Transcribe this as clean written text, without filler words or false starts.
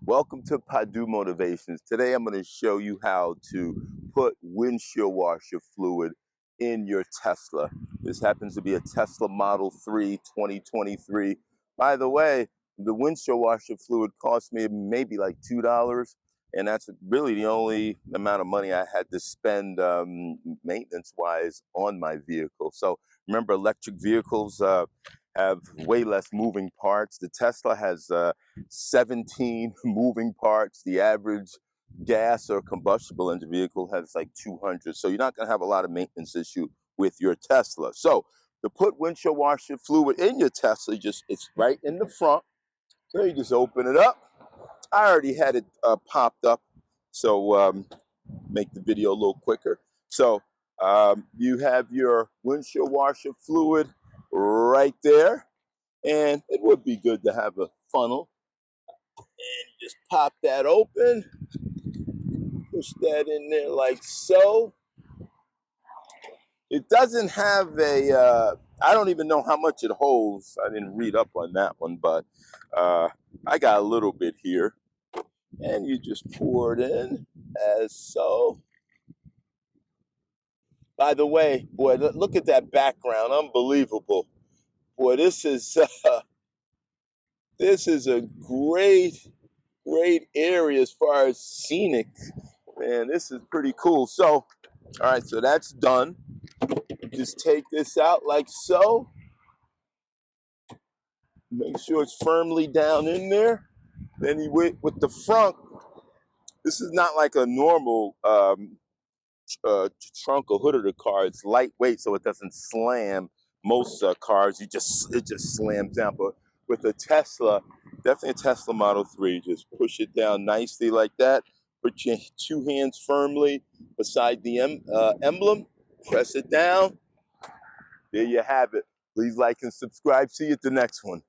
Welcome to Padu Motivations. Today I'm going to show you how to put windshield washer fluid in your Tesla. This happens to be a Tesla Model 3 2023. By the way, the windshield washer fluid cost me maybe like $2, and that's really the only amount of money I had to spend maintenance-wise on my vehicle. So remember, electric vehicles have way less moving parts. The Tesla has 17 moving parts. The average gas or combustible engine vehicle has like 200. So you're not going to have a lot of maintenance issue with your Tesla. So to put windshield washer fluid in your Tesla, it's right in the front. So you just open it up. I already had it popped up, so make the video a little quicker. So you have your windshield washer fluid right there, and it would be good to have a funnel. And you just pop that open, push that in there like so. It doesn't have a, I don't even know how much it holds. I didn't read up on that one, but I got a little bit here. And you just pour it in as so. By the way, boy, look at that background. Unbelievable. Boy, this is a great area as far as scenic. Man, this is pretty cool. So, all right, so that's done. Just take this out like so. Make sure it's firmly down in there. Then you with the front. This is not like a normal trunk or hood of the car. It's lightweight, so it doesn't slam. Most cars, it just slams down. But with a Tesla, definitely a Tesla Model 3, just push it down nicely like that. Put your two hands firmly beside the emblem. Press it down. There you have it. Please like and subscribe. See you at the next one.